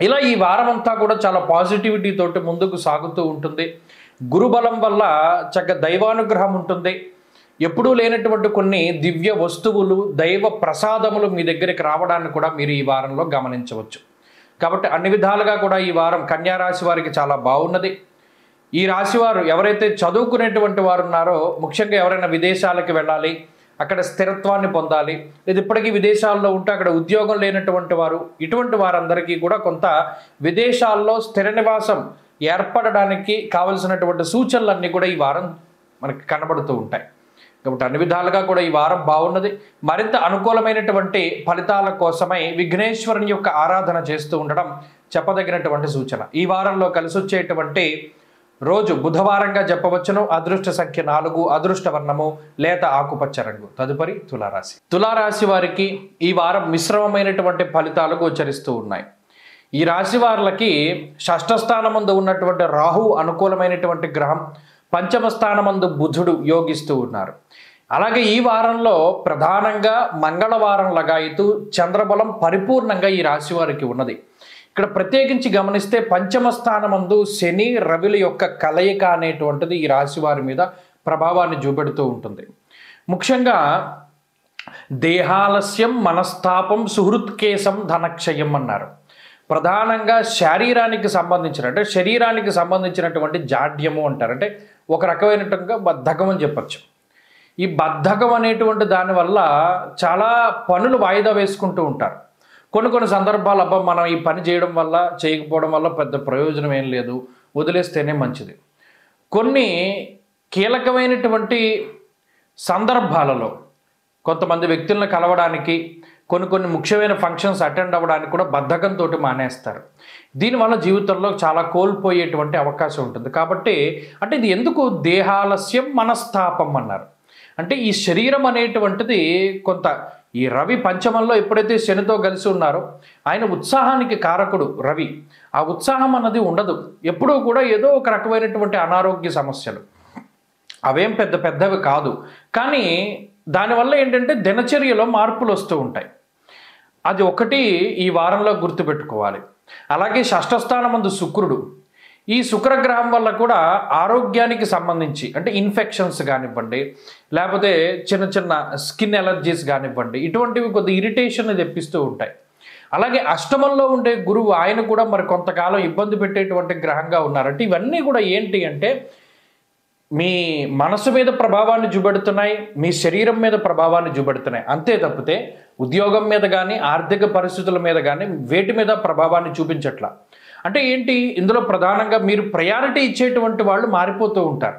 ఇలా ఈ వారం అంతా కూడా చాలా పాజిటివిటీ తోటి ముందుకు సాగుతూ ఉంటుంది. గురుబలం వల్ల చక్కగా దైవానుగ్రహం ఉంటుంది. ఎప్పుడూ లేనటువంటి కొన్ని దివ్య వస్తువులు, దైవ ప్రసాదములు మీ దగ్గరికి రావడాన్ని కూడా మీరు ఈ వారంలో గమనించవచ్చు. కాబట్టి అన్ని విధాలుగా కూడా ఈ వారం కన్యారాశి వారికి చాలా బాగున్నది. ఈ రాశివారు ఎవరైతే చదువుకునేటువంటి వారు ఉన్నారో, ముఖ్యంగా ఎవరైనా విదేశాలకు వెళ్ళాలి, అక్కడ స్థిరత్వాన్ని పొందాలి, లేదా ఇప్పటికీ విదేశాల్లో ఉంటే అక్కడ ఉద్యోగం లేనటువంటి వారు, ఇటువంటి వారందరికీ కూడా కొంత విదేశాల్లో స్థిర నివాసం ఏర్పడడానికి కావలసినటువంటి సూచనలన్నీ కూడా ఈ వారం మనకి కనబడుతూ ఉంటాయి. కాబట్టి అన్ని విధాలుగా కూడా ఈ వారం బాగున్నది. మరింత అనుకూలమైనటువంటి ఫలితాల కోసమై విఘ్నేశ్వరుని యొక్క ఆరాధన చేస్తూ ఉండడం చెప్పదగినటువంటి సూచన. ఈ వారంలో కలిసి వచ్చేటువంటి రోజు బుధవారంగా చెప్పవచ్చును. అదృష్ట సంఖ్య 4, అదృష్ట వర్ణము లేత ఆకుపచ్చ రంగు. తదుపరి తులారాశి. తులారాశి వారికి ఈ వారం మిశ్రమమైనటువంటి ఫలితాలు గోచరిస్తూ ఉన్నాయి. ఈ రాశి వారికి షష్ఠ స్థానమందు ఉన్నటువంటి రాహు అనుకూలమైనటువంటి గ్రహం, పంచమ స్థానమందు బుధుడు యోగిస్తూ ఉన్నారు. అలాగే ఈ వారంలో ప్రధానంగా మంగళవారం లగాయితూ చంద్రబలం పరిపూర్ణంగా ఈ రాశి వారికి ఉన్నది. ఇక్కడ ప్రత్యేకించి గమనిస్తే పంచమ స్థానమందు శని రవిల యొక్క కలయిక అనేటువంటిది ఈ రాశి వారి మీద ప్రభావాన్ని చూపెడుతూ ఉంటుంది. ముఖ్యంగా దేహాలస్యం, మనస్తాపం, సుహృత్కేశం, ధనక్షయం అన్నారు. ప్రధానంగా శరీరానికి సంబంధించినటువంటి జాడ్యము అంటారు. అంటే ఒక రకమైనట్టుగా బద్ధకం అని చెప్పచ్చు. ఈ బద్ధకం అనేటువంటి దానివల్ల చాలా పనులు వాయిదా వేసుకుంటూ ఉంటారు. కొన్ని సందర్భాలు అబ్బా మనం ఈ పని చేయడం వల్ల, చేయకపోవడం వల్ల పెద్ద ప్రయోజనం ఏం లేదు, వదిలేస్తేనే మంచిది. కొన్ని కీలకమైనటువంటి సందర్భాలలో కొంతమంది వ్యక్తులను కలవడానికి, కొన్ని ముఖ్యమైన ఫంక్షన్స్ అటెండ్ అవ్వడానికి కూడా బద్ధకంతో మానేస్తారు. దీనివల్ల జీవితంలో చాలా కోల్పోయేటువంటి అవకాశం ఉంటుంది. కాబట్టి అంటే ఇది ఎందుకు దేహాలస్యం, మనస్తాపం అన్నారు అంటే ఈ శరీరం అనేటువంటిది కొంత ఈ రవి పంచమంలో ఎప్పుడైతే శనితో కలిసి ఉన్నారో ఆయన ఉత్సాహానికి కారకుడు రవి. ఆ ఉత్సాహం అన్నది ఉండదు, ఎప్పుడూ కూడా ఏదో ఒక రకమైనటువంటి అనారోగ్య సమస్యలు, అవేం పెద్ద పెద్దవి కాదు, కానీ దానివల్ల ఏంటంటే దినచర్యలో మార్పులు వస్తూ ఉంటాయి. అది ఒకటి ఈ వారంలో గుర్తుపెట్టుకోవాలి. అలాగే షష్ఠస్థానమందు శుక్రుడు, ఈ శుక్రగ్రహం వల్ల కూడా ఆరోగ్యానికి సంబంధించి అంటే ఇన్ఫెక్షన్స్ కానివ్వండి, లేకపోతే చిన్న చిన్న స్కిన్ ఎలర్జీస్ కానివ్వండి, ఇటువంటివి కొద్ది ఇరిటేషన్ తెప్పిస్తూ ఉంటాయి. అలాగే అష్టమంలో ఉండే గురువు ఆయన కూడా మరి కొంతకాలం ఇబ్బంది పెట్టేటువంటి గ్రహంగా ఉన్నారంటే ఇవన్నీ కూడా ఏంటి అంటే మీ మనసు మీద ప్రభావాన్ని చూపెడుతున్నాయి, మీ శరీరం మీద ప్రభావాన్ని చూపెడుతున్నాయి, అంతే తప్పితే ఉద్యోగం మీద కానీ ఆర్థిక పరిస్థితుల మీద కానీ వేటి మీద ప్రభావాన్ని చూపించట్లా. అంటే ఏంటి, ఇందులో ప్రధానంగా మీరు ప్రయారిటీ ఇచ్చేటువంటి వాళ్ళు మారిపోతూ ఉంటారు.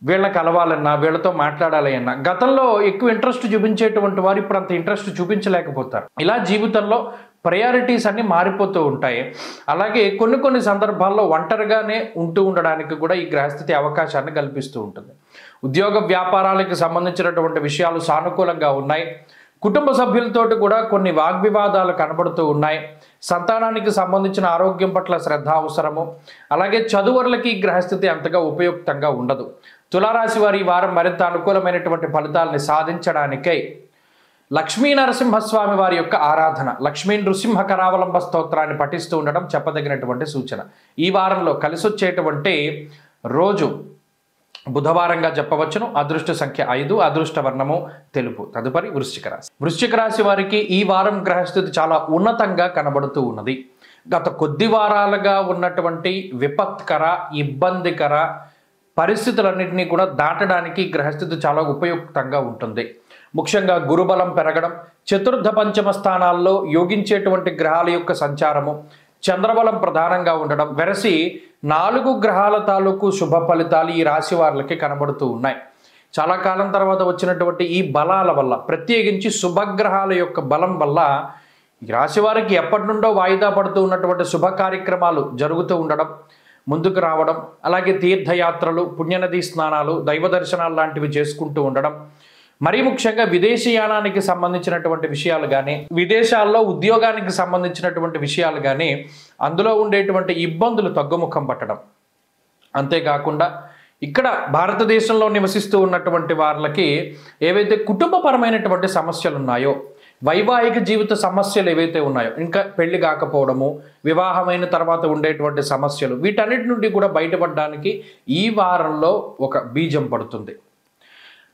వీళ్ళకి కలవాలన్నా, వీళ్ళతో మాట్లాడాలి అన్నా గతంలో ఎక్కువ ఇంట్రెస్ట్ చూపించేటువంటి వారు ఇప్పుడు అంత ఇంట్రెస్ట్ చూపించలేకపోతారు. ఇలా జీవితంలో ప్రయారిటీస్ అన్నీ మారిపోతూ ఉంటాయి. అలాగే కొన్ని సందర్భాల్లో ఒంటరిగానే ఉంటూ ఉండడానికి కూడా ఈ గ్రహస్థితి అవకాశాన్ని కల్పిస్తూ ఉంటుంది. ఉద్యోగ వ్యాపారాలకు సంబంధించినటువంటి విషయాలు సానుకూలంగా ఉన్నాయి. కుటుంబ సభ్యులతోటి కూడా కొన్ని వాగ్వివాదాలు కనబడుతూ ఉన్నాయి. సంతానానికి సంబంధించిన ఆరోగ్యం పట్ల శ్రద్ధ అవసరము. అలాగే చదువులకి ఈ గ్రహస్థితి అంతగా ఉపయుక్తంగా ఉండదు. తులారాశి వారి ఈ వారం మరింత అనుకూలమైనటువంటి ఫలితాలని సాధించడానికై లక్ష్మీ నరసింహస్వామి వారి యొక్క ఆరాధన, లక్ష్మీ నృసింహ కరావలంబ స్తోత్రాన్ని పఠిస్తూ ఉండడం చెప్పదగినటువంటి సూచన. ఈ వారంలో కలిసొచ్చేటువంటి రోజు బుధవారంగా చెప్పవచ్చును. అదృష్ట సంఖ్య 5, అదృష్ట వర్ణము తెలుపు. తదుపరి వృశ్చిక రాశి. వృశ్చిక రాశి వారికి ఈ వారం గ్రహస్థితి చాలా ఉన్నతంగా కనబడుతూ ఉన్నది. గత కొద్ది వారాలుగా ఉన్నటువంటి విపత్కర ఇబ్బందికర పరిస్థితులన్నింటినీ కూడా దాటడానికి గ్రహస్థితి చాలా ఉపయుక్తంగా ఉంటుంది. ముఖ్యంగా గురుబలం పెరగడం, చతుర్థ పంచమ స్థానాల్లో యోగించేటువంటి గ్రహాల యొక్క సంచారము, చంద్రబలం ప్రధానంగా ఉండడం, వెరసి 4 గ్రహాల తాలూకు శుభ ఫలితాలు ఈ రాశి వారికి కనబడుతూ ఉన్నాయి. చాలా కాలం తర్వాత వచ్చినటువంటి ఈ బలాల వల్ల, ప్రత్యేకించి శుభగ్రహాల యొక్క బలం వల్ల ఈ రాశి వారికి ఎప్పటి నుండో వాయిదా పడుతూ ఉన్నటువంటి శుభ కార్యక్రమాలు జరుగుతూ ఉండడం, ముందుకు రావడం, అలాగే తీర్థయాత్రలు, పుణ్యనదీ స్నానాలు, దైవ దర్శనాలు లాంటివి చేసుకుంటూ ఉండడం, మరీ ముఖ్యంగా విదేశీయానానికి సంబంధించినటువంటి విషయాలు కానీ, విదేశాల్లో ఉద్యోగానికి సంబంధించినటువంటి విషయాలు కానీ, అందులో ఉండేటువంటి ఇబ్బందులు తగ్గుముఖం పట్టడం. అంతేకాకుండా ఇక్కడ భారతదేశంలో నివసిస్తూ ఉన్నటువంటి వాళ్ళకి ఏవైతే కుటుంబపరమైనటువంటి సమస్యలు ఉన్నాయో, వైవాహిక జీవిత సమస్యలు ఏవైతే ఉన్నాయో, ఇంకా పెళ్లి కాకపోవడము, వివాహమైన తర్వాత ఉండేటువంటి సమస్యలు, వీటన్నిటి నుండి కూడా బయటపడడానికి ఈ వారంలో ఒక బీజం పడుతుంది.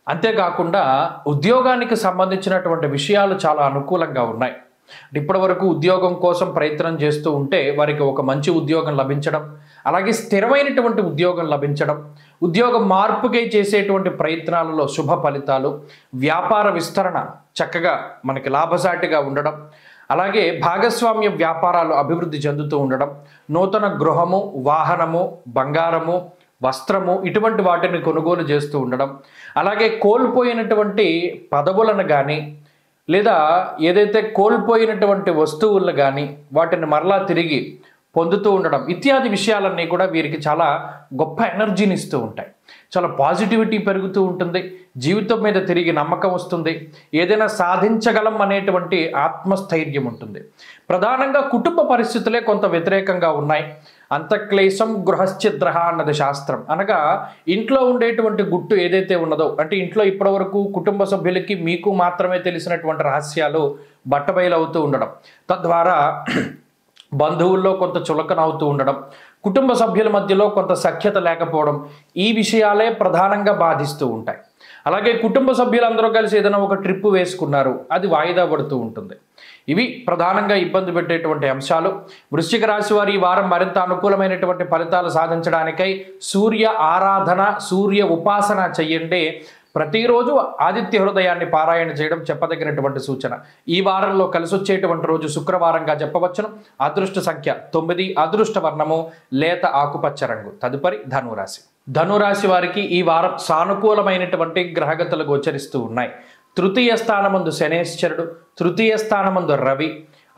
అంతేకాకుండా ఉద్యోగానికి సంబంధించినటువంటి విషయాలు చాలా అనుకూలంగా ఉన్నాయి. ఇప్పటి వరకు ఉద్యోగం కోసం ప్రయత్నం చేస్తూ ఉంటే వారికి ఒక మంచి ఉద్యోగం లభించడం, అలాగే స్థిరమైనటువంటి ఉద్యోగం లభించడం, ఉద్యోగం మార్పుకై చేసేటువంటి ప్రయత్నాలలో శుభ ఫలితాలు, వ్యాపార విస్తరణ చక్కగా మనకి లాభసాటిగా ఉండడం, అలాగే భాగస్వామ్య వ్యాపారాలు అభివృద్ధి చెందుతూ ఉండడం, నూతన గృహము, వాహనము, బంగారము, వస్త్రము ఇటువంటి వాటిని కొనుగోలు చేస్తూ ఉండడం, అలాగే కోల్పోయినటువంటి పదవులను కానీ లేదా ఏదైతే కోల్పోయినటువంటి వస్తువులను కానీ వాటిని మరలా తిరిగి పొందుతూ ఉండడం ఇత్యాది విషయాలన్నీ కూడా వీరికి చాలా గొప్ప ఎనర్జీని ఇస్తూ ఉంటాయి. చాలా పాజిటివిటీ పెరుగుతూ ఉంటుంది, జీవితం మీద తిరిగి నమ్మకం వస్తుంది, ఏదైనా సాధించగలం అనేటువంటి ఆత్మస్థైర్యం ఉంటుంది. ప్రధానంగా కుటుంబ పరిస్థితులే కొంత వ్యతిరేకంగా ఉన్నాయి. అంతఃక్లేశం గృహశ్చిద్ర అన్నది శాస్త్రం. అనగా ఇంట్లో ఉండేటువంటి గుట్టు ఏదైతే ఉన్నదో, అంటే ఇంట్లో ఇప్పటివరకు కుటుంబ సభ్యులకి మీకు మాత్రమే తెలిసినటువంటి రహస్యాలు బట్టబయలవుతూ ఉండడం, తద్వారా బంధువుల్లో కొంత చులకన అవుతూ ఉండడం, కుటుంబ సభ్యుల మధ్యలో కొంత సఖ్యత లేకపోవడం, ఈ విషయాలే ప్రధానంగా బాధిస్తూ ఉంటాయి. అలాగే కుటుంబ సభ్యులందరూ కలిసి ఏదైనా ఒక ట్రిప్ వేసుకున్నారు, అది వాయిదా పడుతూ ఉంటుంది. ఇవి ప్రధానంగా ఇబ్బంది పెట్టేటువంటి అంశాలు. వృశ్చిక రాశి వారి ఈ వారం మరింత అనుకూలమైనటువంటి ఫలితాలు సాధించడానికై సూర్య ఆరాధన, సూర్య ఉపాసన చెయ్యండి. ప్రతిరోజు ఆదిత్య హృదయాన్ని పారాయణ చేయడం చెప్పదగినటువంటి సూచన. ఈ వారంలో కలిసొచ్చేటువంటి రోజు శుక్రవారంగా చెప్పవచ్చును. అదృష్ట సంఖ్య 9, అదృష్ట వర్ణము లేత ఆకుపచ్చ రంగు. తదుపరి ధనురాశి. ధనురాశి వారికి ఈ వారం సానుకూలమైనటువంటి గ్రహగతులు గోచరిస్తూ ఉన్నాయి. తృతీయ స్థానమందు శనేశ్వరుడు, తృతీయ స్థానమందు రవి,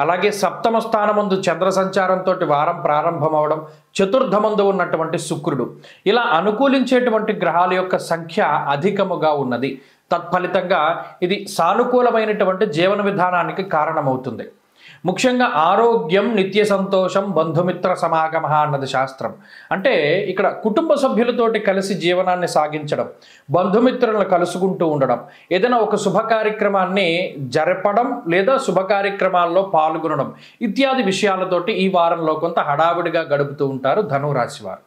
అలాగే సప్తమ స్థానమందు చంద్ర సంచారంతో వారం ప్రారంభం అవడం, చతుర్థమందు ఉన్నటువంటి శుక్రుడు, ఇలా అనుకూలించేటువంటి గ్రహాల యొక్క సంఖ్య అధికముగా ఉన్నది. తత్ఫలితంగా ఇది సానుకూలమైనటువంటి జీవన విధానానికి కారణమవుతుంది. ముఖ్యంగా ఆరోగ్యం, నిత్య సంతోషం, బంధుమిత్ర సమాగమ అన్నది శాస్త్రం. అంటే ఇక్కడ కుటుంబ సభ్యులతోటి కలిసి జీవనాన్ని సాగించడం, బంధుమిత్రులను కలుసుకుంటూ ఉండడం, ఏదైనా ఒక శుభ కార్యక్రమాన్ని జరపడం లేదా శుభ కార్యక్రమాల్లో పాల్గొనడం ఇత్యాది విషయాలతోటి ఈ వారంలో కొంత హడావిడిగా గడుపుతూ ఉంటారు ధనురాశి వారు.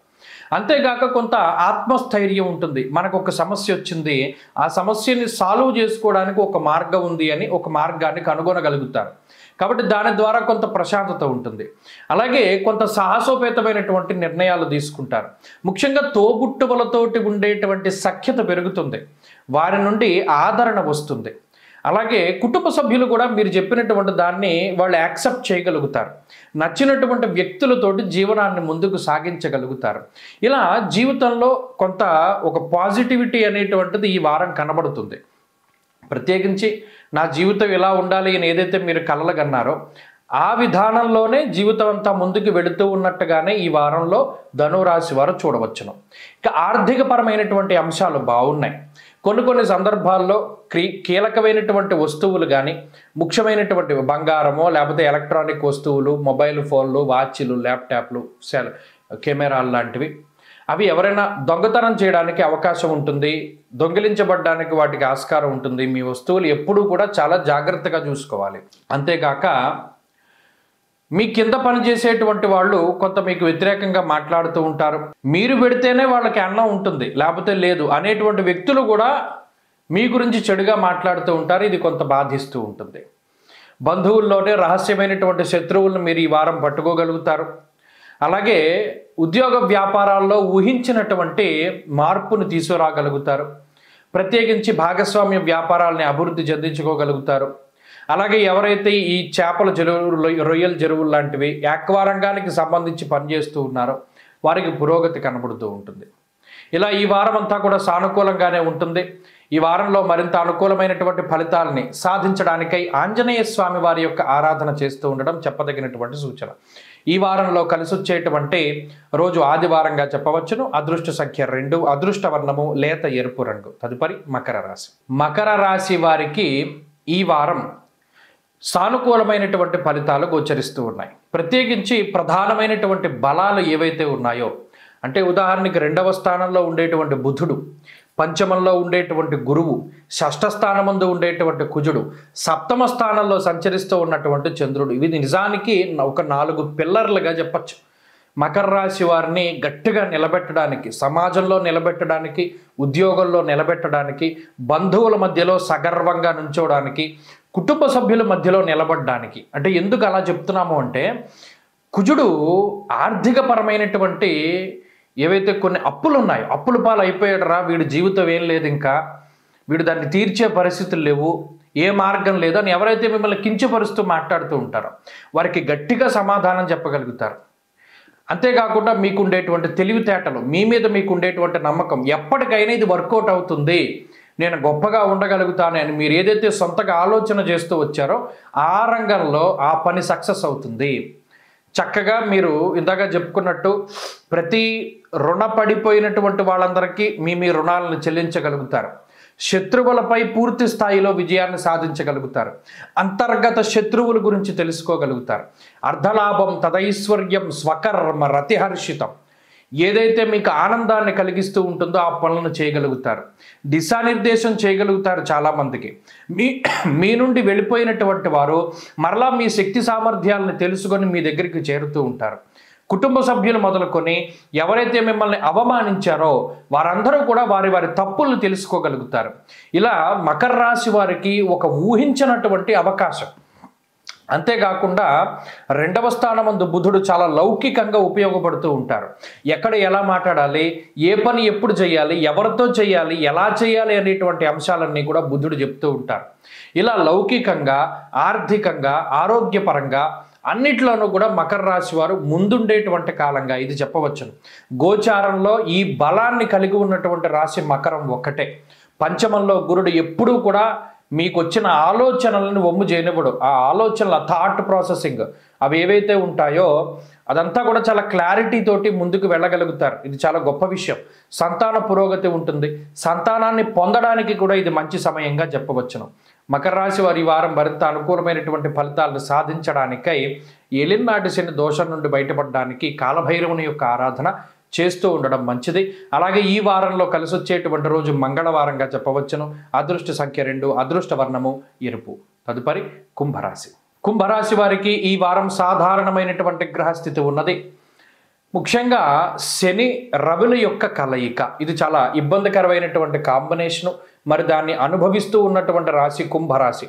అంతేగాక కొంత ఆత్మస్థైర్యం ఉంటుంది. మనకు ఒక సమస్య వచ్చింది, ఆ సమస్యని సాల్వ్ చేసుకోవడానికి ఒక మార్గం ఉంది అని ఒక మార్గాన్ని కనుగొనగలుగుతారు. కాబట్టి దాని ద్వారా కొంత ప్రశాంతత ఉంటుంది. అలాగే కొంత సాహసోపేతమైనటువంటి నిర్ణయాలు తీసుకుంటారు. ముఖ్యంగా తోబుట్టువులతోటి ఉండేటువంటి సఖ్యత పెరుగుతుంది, వారి నుండి ఆదరణ వస్తుంది. అలాగే కుటుంబ సభ్యులు కూడా మీరు చెప్పినటువంటి దాన్ని వాళ్ళు యాక్సెప్ట్ చేయగలుగుతారు. నచ్చినటువంటి వ్యక్తులతోటి జీవనాన్ని ముందుకు సాగించగలుగుతారు. ఇలా జీవితంలో కొంత ఒక పాజిటివిటీ అనేటువంటిది ఈ వారం కనబడుతుంది. ప్రత్యేకించి నా జీవితం ఇలా ఉండాలి అని ఏదైతే మీరు కలలుగన్నారో ఆ విధానంలోనే జీవితం అంతా ముందుకు వెళుతూ ఉన్నట్టుగానే ఈ వారంలో ధనురాశి వారు చూడవచ్చును. ఇక ఆర్థికపరమైనటువంటి అంశాలు బాగున్నాయి. కొన్ని సందర్భాల్లో కీలకమైనటువంటి వస్తువులు కానీ, ముఖ్యమైనటువంటి బంగారమో లేకపోతే ఎలక్ట్రానిక్ వస్తువులు, మొబైల్ ఫోన్లు, వాచ్లు, ల్యాప్టాప్లు, కెమెరాలు లాంటివి అవి ఎవరైనా దొంగతనం చేయడానికి అవకాశం ఉంటుంది, దొంగిలించబడడానికి వాటికి ఆస్కారం ఉంటుంది. మీ వస్తువులు ఎప్పుడూ కూడా చాలా జాగ్రత్తగా చూసుకోవాలి. అంతేకాక మీ కింద పనిచేసేటువంటి వాళ్ళు కొంత మీకు వ్యతిరేకంగా మాట్లాడుతూ ఉంటారు. మీరు పెడితేనే వాళ్ళకి అన్నం ఉంటుంది, లేకపోతే లేదు అనేటువంటి వ్యక్తులు కూడా మీ గురించి చెడుగా మాట్లాడుతూ ఉంటారు. ఇది కొంత బాధిస్తూ ఉంటుంది. బంధువుల్లోనే రహస్యమైనటువంటి శత్రువులను మీరు ఈ వారం పట్టుకోగలుగుతారు. అలాగే ఉద్యోగ వ్యాపారాల్లో ఊహించినటువంటి మార్పును తీసుకురాగలుగుతారు. ప్రత్యేకించి భాగస్వామ్య వ్యాపారాలని అభివృద్ధి చెందించుకోగలుగుతారు. అలాగే ఎవరైతే ఈ చేపల చెరువులు, రొయ్యల చెరువులు లాంటివి ఆక్వా రంగానికి సంబంధించి పనిచేస్తూ ఉన్నారో వారికి పురోగతి కనబడుతూ ఉంటుంది. ఇలా ఈ వారం అంతా కూడా సానుకూలంగానే ఉంటుంది. ఈ వారంలో మరింత అనుకూలమైనటువంటి ఫలితాలని సాధించడానికై ఆంజనేయ స్వామి వారి యొక్క ఆరాధన చేస్తూ ఉండడం చెప్పదగినటువంటి సూచన. ఈ వారంలో కలిసి వచ్చేటువంటి రోజు ఆదివారంగా చెప్పవచ్చును. అదృష్ట సంఖ్య 2, అదృష్ట వర్ణము లేత ఎరుపు రంగు. తదుపరి మకర రాశి. మకర రాశి వారికి ఈ వారం సానుకూలమైనటువంటి ఫలితాలు గోచరిస్తూ ఉన్నాయి. ప్రత్యేకించి ప్రధానమైనటువంటి బలాలు ఏవైతే ఉన్నాయో, అంటే ఉదాహరణకి 2వ స్థానంలో ఉండేటువంటి బుధుడు, పంచమంలో ఉండేటువంటి గురువు, షష్ఠ స్థానమందు ఉండేటువంటి కుజుడు, సప్తమ స్థానంలో సంచరిస్తూ ఉన్నటువంటి చంద్రుడు, ఇవి నిజానికి ఒక 4 పిల్లర్లుగా చెప్పచ్చు. మకర రాశి వారిని గట్టిగా నిలబెట్టడానికి, సమాజంలో నిలబెట్టడానికి, ఉద్యోగంలో నిలబెట్టడానికి, బంధువుల మధ్యలో సగర్వంగా నుంచోడానికి, కుటుంబ సభ్యుల మధ్యలో నిలబడడానికి. అంటే ఎందుకు అలా చెప్తున్నాము అంటే, కుజుడు ఆర్థికపరమైనటువంటి ఏవైతే కొన్ని అప్పులు ఉన్నాయో, అప్పుల పాలు అయిపోయాడరా, వీడి జీవితం ఏం లేదు, ఇంకా వీడు దాన్ని తీర్చే పరిస్థితులు లేవు, ఏ మార్గం లేదు అని ఎవరైతే మిమ్మల్ని కించపరుస్తూ మాట్లాడుతూ ఉంటారో వారికి గట్టిగా సమాధానం చెప్పగలుగుతారు. అంతేకాకుండా మీకుండేటువంటి తెలివితేటలు, మీ మీద మీకుండేటువంటి నమ్మకం, ఎప్పటికైనా ఇది వర్కౌట్ అవుతుంది, నేను గొప్పగా ఉండగలుగుతాను అని మీరు ఏదైతే సొంతగా ఆలోచన చేస్తూ వచ్చారో ఆ రంగంలో ఆ పని సక్సెస్ అవుతుంది. చక్కగా మీరు ఇందాక చెప్పుకున్నట్టు ప్రతి రుణపడిపోయినటువంటి వాళ్ళందరికీ మీ రుణాలను చెల్లించగలుగుతారు. శత్రువులపై పూర్తి స్థాయిలో విజయాన్ని సాధించగలుగుతారు. అంతర్గత శత్రువుల గురించి తెలుసుకోగలుగుతారు. అర్ధలాభం, తదైశ్వర్యం, స్వకర్మ, రతిహర్షితం, ఏదైతే మీకు ఆనందాన్ని కలిగిస్తూ ఉంటుందో ఆ పనులను చేయగలుగుతారు. దిశానిర్దేశం చేయగలుగుతారు. చాలామందికి మీ నుండి వెళ్ళిపోయినటువంటి వారు మరలా మీ శక్తి సామర్థ్యాలను తెలుసుకొని మీ దగ్గరికి చేరుతూ ఉంటారు. కుటుంబ సభ్యులు మొదలుకొని ఎవరైతే మిమ్మల్ని అవమానించారో వారందరూ కూడా వారి వారి తప్పులను తెలుసుకోగలుగుతారు. ఇలా మకర రాశి వారికి ఒక ఊహించినటువంటి అవకాశం. అంతేకాకుండా 2వ స్థానమందు బుధుడు చాలా లౌకికంగా ఉపయోగపడుతూ ఉంటారు. ఎక్కడ ఎలా మాట్లాడాలి, ఏ పని ఎప్పుడు చేయాలి, ఎవరితో చేయాలి, ఎలా చేయాలి అనేటువంటి అంశాలన్నీ కూడా బుధుడు చెప్తూ ఉంటారు. ఇలా లౌకికంగా, ఆర్థికంగా, ఆరోగ్యపరంగా అన్నిట్లోనూ కూడా మకర రాశి వారు ముందుండేటువంటి కాలంగా ఇది చెప్పవచ్చును. గోచారంలో ఈ బలాన్ని కలిగి ఉన్నటువంటి రాశి మకరం ఒక్కటే. పంచమంలో గురుడు ఎప్పుడూ కూడా మీకు వచ్చిన ఆలోచనలను వమ్ము చేయనివ్వడు. ఆ ఆలోచనల థాట్ ప్రాసెసింగ్ అవి ఏవైతే ఉంటాయో అదంతా కూడా చాలా క్లారిటీ తోటి ముందుకు వెళ్ళగలుగుతారు. ఇది చాలా గొప్ప విషయం. సంతాన పురోగతి ఉంటుంది. సంతానాన్ని పొందడానికి కూడా ఇది మంచి సమయంగా చెప్పవచ్చును. మకర రాశి వారి ఈ వారం మరింత అనుకూలమైనటువంటి ఫలితాలను సాధించడానికై ఏలినాటి శని దోషం నుండి బయటపడడానికి కాలభైరవుని యొక్క ఆరాధన చేస్తూ ఉండడం మంచిది. అలాగే ఈ వారంలో కలిసి వచ్చేటువంటి రోజు మంగళవారంగా చెప్పవచ్చును. అదృష్ట సంఖ్య 2, అదృష్ట వర్ణము ఎరుపు. తదుపరి కుంభరాశి. కుంభరాశి వారికి ఈ వారం సాధారణమైనటువంటి గ్రహస్థితి ఉన్నది. ముఖ్యంగా శని రవుల యొక్క కలయిక ఇది చాలా ఇబ్బందికరమైనటువంటి కాంబినేషను. మరి దాన్ని అనుభవిస్తూ ఉన్నటువంటి రాశి కుంభరాశి.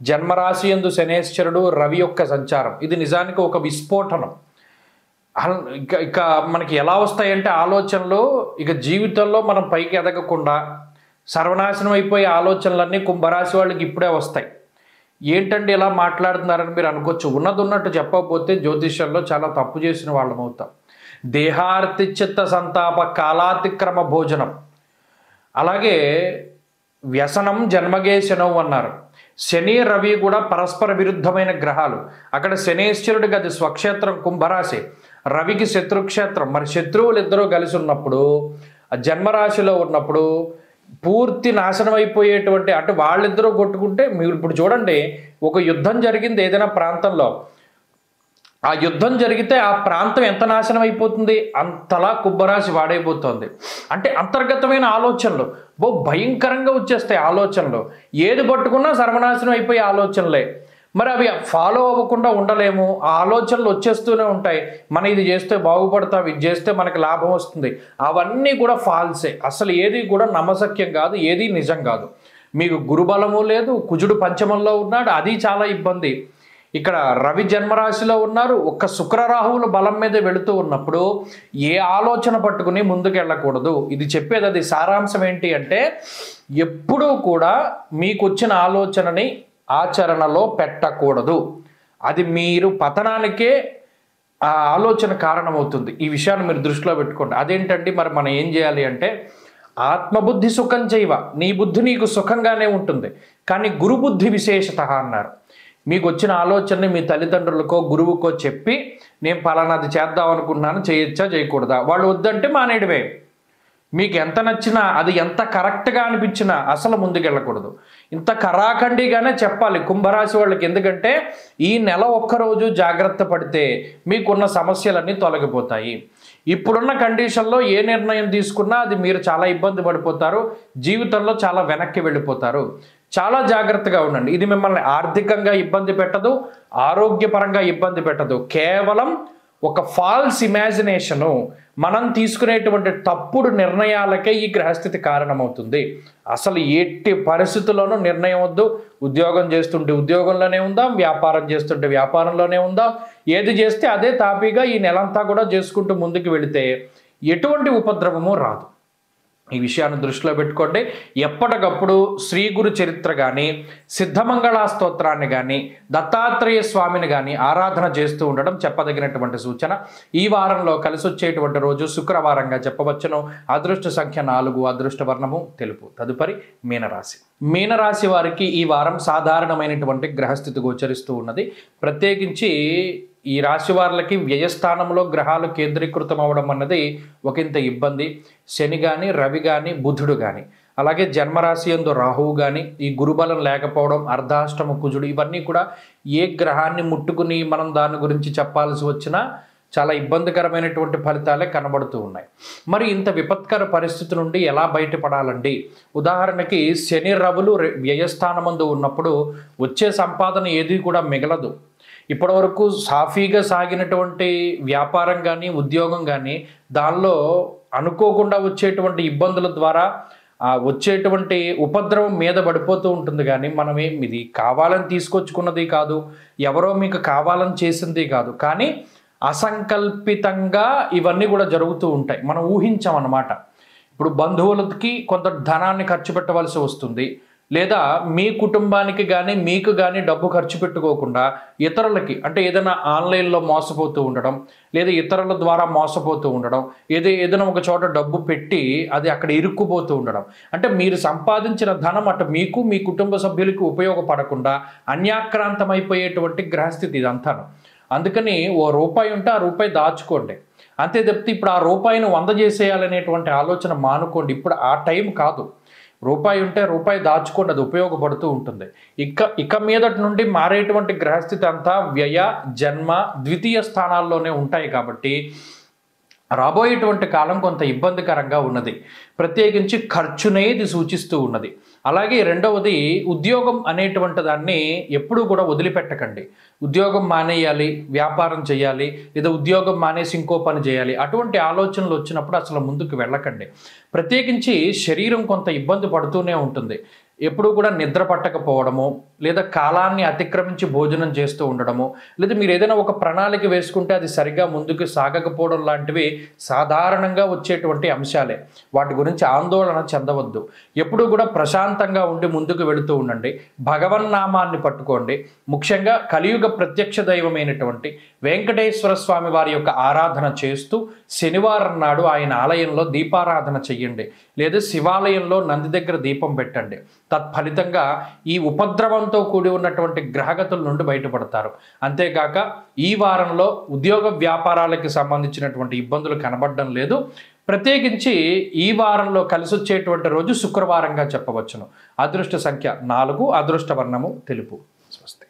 జన్మరాశి యందు శనేశ్వరుడు రవి యొక్క సంచారం ఇది నిజానికి ఒక విస్ఫోటనం. ఇక మనకి ఎలా వస్తాయంటే ఆలోచనలు ఇక జీవితంలో మనం పైకి ఎదగకుండా సర్వనాశనం అయిపోయే ఆలోచనలన్నీ కుంభరాశి వాళ్ళకి ఇప్పుడే వస్తాయి. ఏంటంటే ఇలా మాట్లాడుతున్నారని మీరు అనుకోవచ్చు. ఉన్నట్టు చెప్పకపోతే జ్యోతిష్యంలో చాలా తప్పు చేసిన వాళ్ళం అవుతాం. దేహార్తి చిత్త సంతాప కాలాతిక్రమ భోజనం, అలాగే వ్యసనం జన్మగేశనం అన్నారు. శని రవి కూడా పరస్పర విరుద్ధమైన గ్రహాలు. అక్కడ శనేశ్వరుడికి అది స్వక్షేత్రం కుంభరాశి, రవికి శత్రుక్షేత్రం. మరి శత్రువులు ఇద్దరూ కలిసి ఉన్నప్పుడు జన్మరాశిలో ఉన్నప్పుడు పూర్తి నాశనం అయిపోయేటువంటి అంటే వాళ్ళిద్దరూ కొట్టుకుంటే మీరు ఇప్పుడు చూడండి, ఒక యుద్ధం జరిగింది ఏదైనా ప్రాంతంలో, ఆ యుద్ధం జరిగితే ఆ ప్రాంతం ఎంత నాశనం అయిపోతుంది, అంతలా కుంభరాశి వాడైపోతుంది. అంటే అంతర్గతమైన ఆలోచనలు భయంకరంగా వచ్చేస్తాయి. ఆలోచనలు ఏది పట్టుకున్నా సర్వనాశనం అయిపోయే ఆలోచనలే. మరి అవి ఫాలో అవ్వకుండా ఉండలేము. ఆ ఆలోచనలు వచ్చేస్తూనే ఉంటాయి. మనం ఇది చేస్తే బాగుపడతాం, ఇది చేస్తే మనకి లాభం వస్తుంది. అవన్నీ కూడా ఫాల్సే. అసలు ఏది కూడా నమ్మశక్యం కాదు, ఏది నిజం కాదు. మీకు గురుబలము లేదు, కుజుడు పంచమంలో ఉన్నాడు, అది చాలా ఇబ్బంది. ఇక్కడ రవి జన్మరాశిలో ఉన్నారు. ఒక్క శుక్రరాహువుల బలం మీద వెళుతూ ఉన్నప్పుడు ఏ ఆలోచన పట్టుకుని ముందుకు వెళ్ళకూడదు. ఇది చెప్పేది అది సారాంశం ఏంటి అంటే ఎప్పుడూ కూడా మీకు వచ్చిన ఆలోచనని ఆచరణలో పెట్టకూడదు. అది మీరు పతనానికే ఆ ఆలోచన కారణమవుతుంది. ఈ విషయాన్ని మీరు దృష్టిలో పెట్టుకోండి. అదేంటండి మరి మనం ఏం చేయాలి అంటే ఆత్మబుద్ధి సుఖం చేయవ, నీ బుద్ధి నీకు సుఖంగానే ఉంటుంది, కానీ గురుబుద్ధి విశేషత అన్నారు. మీకు వచ్చిన ఆలోచనని మీ తల్లిదండ్రులకో గురువుకో చెప్పి నేను పలానాది చేద్దాం అనుకున్నాను, చేయొచ్చా చేయకూడదా, వాళ్ళు వద్దంటే మానేయడమే. మీకు ఎంత నచ్చినా అది ఎంత కరెక్ట్గా అనిపించినా అసలు ముందుకెళ్ళకూడదు. ఇంత కరాఖండిగానే చెప్పాలి కుంభరాశి వాళ్ళకి. ఎందుకంటే ఈ నెల ఒక్కరోజు జాగ్రత్త పడితే మీకున్న సమస్యలన్నీ తొలగిపోతాయి. ఇప్పుడున్న కండిషన్లో ఏ నిర్ణయం తీసుకున్నా అది మీరు చాలా ఇబ్బంది పడిపోతారు, జీవితంలో చాలా వెనక్కి వెళ్ళిపోతారు. చాలా జాగ్రత్తగా ఉండండి. ఇది మిమ్మల్ని ఆర్థికంగా ఇబ్బంది పెట్టదు, ఆరోగ్యపరంగా ఇబ్బంది పెట్టదు. కేవలం ఒక ఫాల్స్ ఇమాజినేషను, మనం తీసుకునేటువంటి తప్పుడు నిర్ణయాలకే ఈ గ్రహస్థితి కారణమవుతుంది. అసలు ఎట్టి పరిస్థితుల్లోనూ నిర్ణయం వద్దు. ఉద్యోగం చేస్తుంటే ఉద్యోగంలోనే ఉందాం, వ్యాపారం చేస్తుంటే వ్యాపారంలోనే ఉందాం. ఏది చేస్తే అదే తాపీగా ఈ నెలంతా కూడా చేసుకుంటూ ముందుకు వెళితే ఎటువంటి ఉపద్రవము రాదు. ఈ విషయాన్ని దృష్టిలో పెట్టుకోండి. ఎప్పటికప్పుడు శ్రీ గురు చరిత్ర కానీ, సిద్ధమంగళ స్తోత్రాన్ని కానీ, దత్తాత్రేయ స్వామిని కానీ ఆరాధన చేస్తూ ఉండడం చెప్పదగినటువంటి సూచన. ఈ వారంలో కలిసి వచ్చేటువంటి రోజు శుక్రవారంగా చెప్పవచ్చును. అదృష్ట సంఖ్య 4, అదృష్ట వర్ణము తెలుపు. తదుపరి మీనరాశి. మీనరాశి వారికి ఈ వారం సాధారణమైనటువంటి గ్రహస్థితి గోచరిస్తూ ఉన్నది. ప్రత్యేకించి ఈ రాశి వారికి వ్యయస్థానంలో గ్రహాలు కేంద్రీకృతం అవ్వడం అన్నది ఒకంత ఇబ్బంది. శని కానీ, రవి కానీ, బుధుడు కానీ, అలాగే జన్మరాశి యందు రాహువు కానీ, ఈ గురుబలం లేకపోవడం, అర్ధాష్టమ కుజుడు, ఇవన్నీ కూడా ఏ గ్రహాన్ని ముట్టుకుని మనం దాని గురించి చెప్పాల్సి వచ్చినా చాలా ఇబ్బందికరమైనటువంటి ఫలితాలే కనబడుతూ ఉన్నాయి. మరి ఇంత విపత్కర పరిస్థితి నుండి ఎలా బయటపడాలండి? ఉదాహరణకి శని రవులు వ్యయస్థానమందు ఉన్నప్పుడు వచ్చే సంపాదన ఏది కూడా మిగలదు. ఇప్పటివరకు సాఫీగా సాగినటువంటి వ్యాపారం కానీ, ఉద్యోగం కానీ, దానిలో అనుకోకుండా వచ్చేటువంటి ఇబ్బందుల ద్వారా వచ్చేటువంటి ఉపద్రవం మీద పడిపోతూ ఉంటుంది. కానీ మనమేం ఇది కావాలని తీసుకొచ్చుకున్నది కాదు, ఎవరో మీకు కావాలని చేసింది కాదు, కానీ అసంకల్పితంగా ఇవన్నీ కూడా జరుగుతూ ఉంటాయి. మనం ఊహించామన్నమాట. ఇప్పుడు బంధువులకి కొంత ధనాన్ని ఖర్చు పెట్టవలసి వస్తుంది, లేదా మీ కుటుంబానికి కానీ మీకు కానీ డబ్బు ఖర్చు పెట్టుకోకుండా ఇతరులకి అంటే ఏదైనా ఆన్లైన్లో మోసపోతూ ఉండడం, లేదా ఇతరుల ద్వారా మోసపోతూ ఉండడం, ఏదైనా ఒక చోట డబ్బు పెట్టి అది అక్కడ ఇరుక్కుపోతూ ఉండడం, అంటే మీరు సంపాదించిన ధనం అటు మీకు మీ కుటుంబ సభ్యులకి ఉపయోగపడకుండా అన్యాక్రాంతమైపోయేటువంటి గ్రహస్థితి ఇదంతాను. అందుకని ఓ రూపాయి ఉంటే ఆ రూపాయి దాచుకోండి, అంతే తప్పితే ఇప్పుడు ఆ రూపాయిని 100 చేసేయాలనేటువంటి ఆలోచన మానుకోండి. ఇప్పుడు ఆ టైం కాదు. రూపాయి ఉంటే రూపాయి దాచుకోండి, అది ఉపయోగపడుతూ ఉంటుంది. ఇక మీదటి నుండి మారేటువంటి గ్రహస్థితి అంతా వ్యయ, జన్మ, ద్వితీయ స్థానాల్లోనే ఉంటాయి కాబట్టి రాబోయేటువంటి కాలం కొంత ఇబ్బందికరంగా ఉన్నది. ప్రత్యేకించి ఖర్చునేది సూచిస్తూ ఉన్నది. అలాగే రెండవది, ఉద్యోగం అనేటువంటి దాన్ని ఎప్పుడూ కూడా వదిలిపెట్టకండి. ఉద్యోగం మానేయాలి, వ్యాపారం చేయాలి, లేదా ఉద్యోగం మానేసి ఇంకో పని చేయాలి, అటువంటి ఆలోచనలు వచ్చినప్పుడు అసలు ముందుకు వెళ్ళకండి. ప్రత్యేకించి శరీరం కొంత ఇబ్బంది పడుతూనే ఉంటుంది. ఎప్పుడు కూడా నిద్ర పట్టకపోవడము, లేదా కాలాన్ని అతిక్రమించి భోజనం చేస్తూ ఉండడము, లేదా మీరు ఏదైనా ఒక ప్రణాళిక వేసుకుంటే అది సరిగ్గా ముందుకు సాగకపోవడం లాంటివి సాధారణంగా వచ్చేటువంటి అంశాలే. వాటి గురించి ఆందోళన చెందవద్దు. ఎప్పుడు కూడా ప్రశాంతంగా ఉండి ముందుకు వెళుతూ ఉండండి. భగవన్నామాన్ని పట్టుకోండి. ముఖ్యంగా కలియుగ ప్రత్యక్ష దైవమైనటువంటి వెంకటేశ్వర స్వామి వారి యొక్క ఆరాధన చేస్తూ శనివారం నాడు ఆయన ఆలయంలో దీపారాధన చెయ్యండి, లేదా శివాలయంలో నంది దగ్గర దీపం పెట్టండి. తత్ఫలితంగా ఈ ఉపద్రవంతో కూడి ఉన్నటువంటి గ్రహగతుల నుండి బయటపడతారు. అంతేకాక ఈ వారంలో ఉద్యోగ వ్యాపారాలకి సంబంధించినటువంటి ఇబ్బందులు కనబడడం లేదు. ప్రత్యేకించి ఈ వారంలో కలిసి వచ్చేటువంటి రోజు శుక్రవారంగా చెప్పవచ్చును. అదృష్ట సంఖ్య 4, అదృష్ట వర్ణము తెలుపు. స్వస్తి.